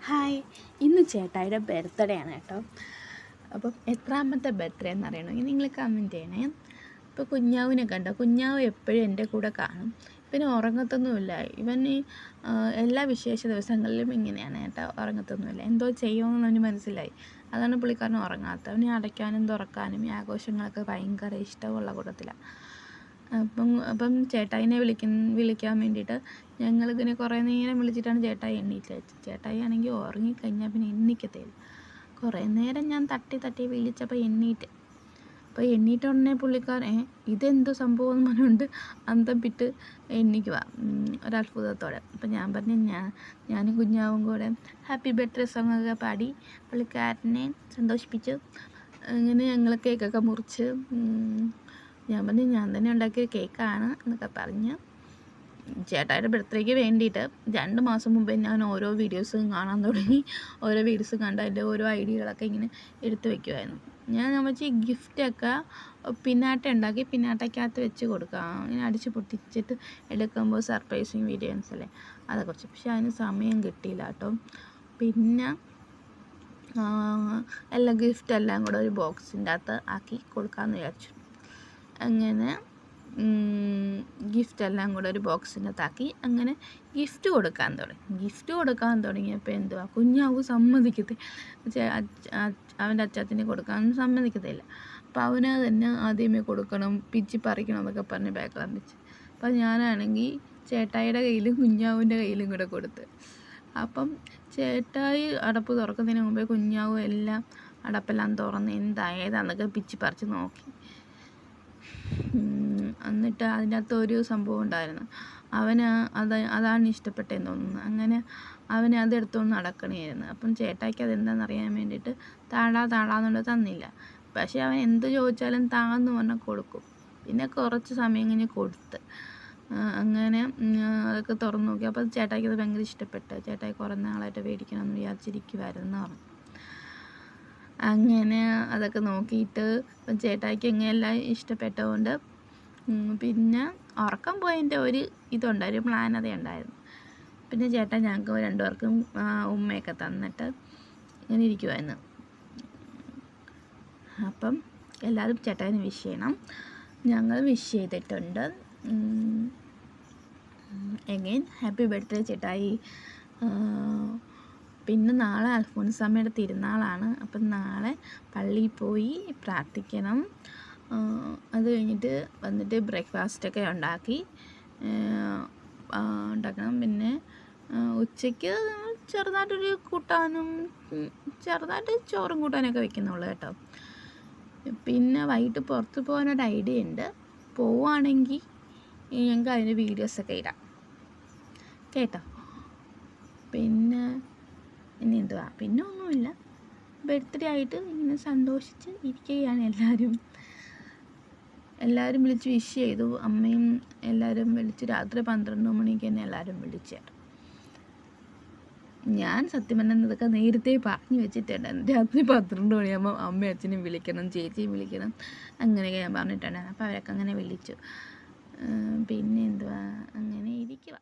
Hi, ഇന്ന് ചേട്ടായിയുടെ birthday ആണ് കേട്ടോ. അപ്പം എത്രാമത്തെ ബർത്ത്ഡേ എന്നറിയണമെങ്കിൽ നിങ്ങൾ കമൻറ്റ് ചെയ്യണേ. ഇപ്പോൾ കുഞ്ഞാവിനെ കണ്ടോ, കുഞ്ഞാവ് എപ്പോഴും എൻ്റെ കൂടെ കാണും. പിന്നെ ഉറങ്ങത്തൊന്നുമില്ല. ഇവന് എല്ലാ വിശേഷ ദിവസങ്ങളിലും ഇങ്ങനെയാണ് കേട്ടോ, ഉറങ്ങത്തൊന്നുമില്ല. എന്തോ ചെയ്യുമെന്ന് അവന് മനസ്സിലായി. അതാണ് പുള്ളിക്കാരൻ ഉറങ്ങാത്തത്. അവന് അടയ്ക്കാനും തുറക്കാനും ഈ ആഘോഷങ്ങളൊക്കെ ഭയങ്കര ഇഷ്ടമുള്ള കൂട്ടത്തിലാണ്. അപ്പം ചേട്ടായിനെ വിളിക്കാൻ വേണ്ടിയിട്ട് ഞങ്ങളിങ്ങനെ കുറേ നേരം വിളിച്ചിട്ടാണ് ചേട്ടായി എണ്ണീറ്റത്. ചേട്ടായി ആണെങ്കിൽ ഉറങ്ങിക്കഴിഞ്ഞാൽ പിന്നെ എണ്ണിക്കത്തില്ല. കുറേ നേരം ഞാൻ തട്ടി വിളിച്ചപ്പോൾ എണ്ണീറ്റ്. അപ്പോൾ എണ്ണീറ്റ ഉടനെ പുള്ളിക്കാരൻ ഇതെന്തോ സംഭവം എന്ന് പറഞ്ഞുകൊണ്ട് അന്തം വിട്ട് എണ്ണിക്കുക ഒരത്ഭുതത്തോടെ. അപ്പം ഞാൻ പറഞ്ഞു ഞാനും കുഞ്ഞാവും കൂടെ ഹാപ്പി ബർത്ത്ഡേ സോങ്ങൊക്കെ പാടി പുള്ളിക്കാരനെ സന്തോഷിപ്പിച്ചു. അങ്ങനെ ഞങ്ങൾ കേക്കൊക്കെ മുറിച്ച് ഞാൻ പറഞ്ഞു ഞാൻ തന്നെ ഉണ്ടാക്കിയ കേക്കാണ് എന്നൊക്കെ പറഞ്ഞ് ചേട്ടായിയുടെ ബർത്ത്ഡേക്ക് വേണ്ടിയിട്ട് 2 മാസം മുമ്പേ ഞാൻ ഓരോ വീഡിയോസും കാണാൻ തുടങ്ങി. ഓരോ വീഡിയോസ് കണ്ട് അതിൻ്റെ ഓരോ ഐഡിയകളൊക്കെ ഇങ്ങനെ എടുത്തു വയ്ക്കുമായിരുന്നു. ഞാൻ വെച്ച് ഈ ഗിഫ്റ്റൊക്കെ പിന്നാട്ട ഉണ്ടാക്കി പിന്നാട്ടയ്ക്കകത്ത് വെച്ച് കൊടുക്കാം, ഇങ്ങനെ അടിച്ച് പൊട്ടിച്ചിട്ട് എടുക്കുമ്പോൾ സർപ്രൈസിങ് വീഡിയോസ് അല്ലേ, അതേക്കുറിച്ച്. പക്ഷെ അതിന് സമയം കിട്ടിയില്ല കേട്ടോ. പിന്നെ എല്ലാ ഗിഫ്റ്റെല്ലാം കൂടെ ഒരു ബോക്സിൻ്റെ അകത്ത് ആക്കി കൊടുക്കാമെന്ന് വിചാരിച്ചു. അങ്ങനെ ഗിഫ്റ്റെല്ലാം കൂടെ ഒരു ബോക്സിനകത്താക്കി അങ്ങനെ ഗിഫ്റ്റ് കൊടുക്കാൻ തുടങ്ങിയപ്പോൾ എന്തുവാ, കുഞ്ഞാവ് സമ്മതിക്കത്തില്ല. അവൻ്റെ അച്ചാച്ചന് കൊടുക്കാൻ സമ്മതിക്കത്തില്ല. അപ്പോൾ അവന് തന്നെ ആദ്യമേ കൊടുക്കണം, പിച്ചി പറിക്കണം എന്നൊക്കെ പറഞ്ഞ് ബാക്കിളം വെച്ച്. അപ്പം ഞാനാണെങ്കിൽ ചേട്ടായിയുടെ കയ്യിലും കുഞ്ഞാവിൻ്റെ കയ്യിലും കൂടെ കൊടുത്ത്. അപ്പം ചേട്ടായി അടപ്പ് തുറക്കുന്നതിന് മുമ്പേ കുഞ്ഞാവും എല്ലാം അടപ്പെല്ലാം തുറന്ന് ഏതാന്നൊക്കെ പിച്ചി പറിച്ച് നോക്കി. എന്നിട്ട് അതിൻ്റെ അകത്ത് ഒരു സംഭവം ഉണ്ടായിരുന്നു. അവന് അതാണ് ഇഷ്ടപ്പെട്ടതെന്ന് തോന്നുന്നു. അങ്ങനെ അവന് അതെടുത്തുകൊണ്ട് നടക്കണമായിരുന്നു. അപ്പം ചേട്ടായിക്ക് അതെന്താണെന്ന് അറിയാൻ വേണ്ടിയിട്ട് താഴാന്നുകൊണ്ട് തന്നില്ല. പക്ഷേ അവൻ എന്ത് ചോദിച്ചാലും താന്ന് പറഞ്ഞാൽ കൊടുക്കും. പിന്നെ കുറച്ച് സമയം ഇങ്ങനെ കൊടുത്ത് അങ്ങനെ അതൊക്കെ തുറന്ന് നോക്കി. അപ്പോൾ ചേട്ടായിക്ക് അത് ഭയങ്കര ഇഷ്ടപ്പെട്ടു. ചേട്ടായി കുറേ നാളായിട്ട് മേടിക്കണമെന്ന് വിചാരിച്ചിരിക്കുമായിരുന്നു പറഞ്ഞു. അങ്ങനെ അതൊക്കെ നോക്കിയിട്ട് ചേട്ടായിക്ക് എങ്ങനെയെല്ലാം ഇഷ്ടപ്പെട്ടതുകൊണ്ട് പിന്നെ ഉറക്കം പോയതിൻ്റെ ഒരു ഇതുണ്ടായിരുന്നു, പ്ലാൻ അതേ ഉണ്ടായിരുന്നു. പിന്നെ ചേട്ടൻ ഞങ്ങൾക്ക് 2 പേർക്കും ഉമ്മയൊക്കെ തന്നിട്ട് ഇങ്ങനെ ഇരിക്കുമായിരുന്നു. അപ്പം എല്ലാവരും ചേട്ടായിന് വിഷ് ചെയ്യണം. ഞങ്ങൾ വിഷ് ചെയ്തിട്ടുണ്ട്. എഗെയിൻ ഹാപ്പി ബർത്ത്ഡേ ചേട്ടായി. പിന്നെ നാളെ അൽഫോൻസാമ്മയുടെ തിരുനാളാണ്. അപ്പം നാളെ പള്ളിയിൽ പോയി പ്രാർത്ഥിക്കണം. അത് കഴിഞ്ഞിട്ട് വന്നിട്ട് ബ്രേക്ക്ഫാസ്റ്റൊക്കെ ഉണ്ടാക്കണം. പിന്നെ ഉച്ചയ്ക്ക് ചെറുതായിട്ടൊരു ചെറുതായിട്ട് ചോറും കൂട്ടാനൊക്കെ വെക്കുന്നുള്ളൂ കേട്ടോ. പിന്നെ വൈകിട്ട് പുറത്ത് പോകാനൊരു ഐഡിയ ഉണ്ട്. പോവുകയാണെങ്കിൽ ഞങ്ങൾക്ക് അതിൻ്റെ വീഡിയോസൊക്കെ ഇടാം കേട്ടോ. പിന്നെ ഇനി എന്തുവാ, പിന്നെ ഒന്നുമില്ല. ബർത്ത്ഡേ ആയിട്ട് ഇങ്ങനെ സന്തോഷിച്ച് ഇരിക്കുകയാണ് എല്ലാവരും വിളിച്ച് വിഷ് ചെയ്തു. അമ്മയും എല്ലാവരും വിളിച്ച് രാത്രി 12 മണിക്ക് തന്നെ എല്ലാവരും വിളിച്ചായിരുന്നു. ഞാൻ സത്യം പറഞ്ഞാൽ ഇതൊക്കെ നേരത്തെ പറഞ്ഞു വെച്ചിട്ടുണ്ടായിരുന്നു. രാത്രി 12 മണിയാകുമ്പോൾ അമ്മയും അച്ഛനും വിളിക്കണം, ചേച്ചിയും വിളിക്കണം, അങ്ങനെയൊക്കെ ഞാൻ പറഞ്ഞിട്ടുണ്ടായിരുന്നു. അപ്പോൾ അവരൊക്കെ അങ്ങനെ വിളിച്ചു. പിന്നെ എന്തുവാ, അങ്ങനെ ഇരിക്കുക.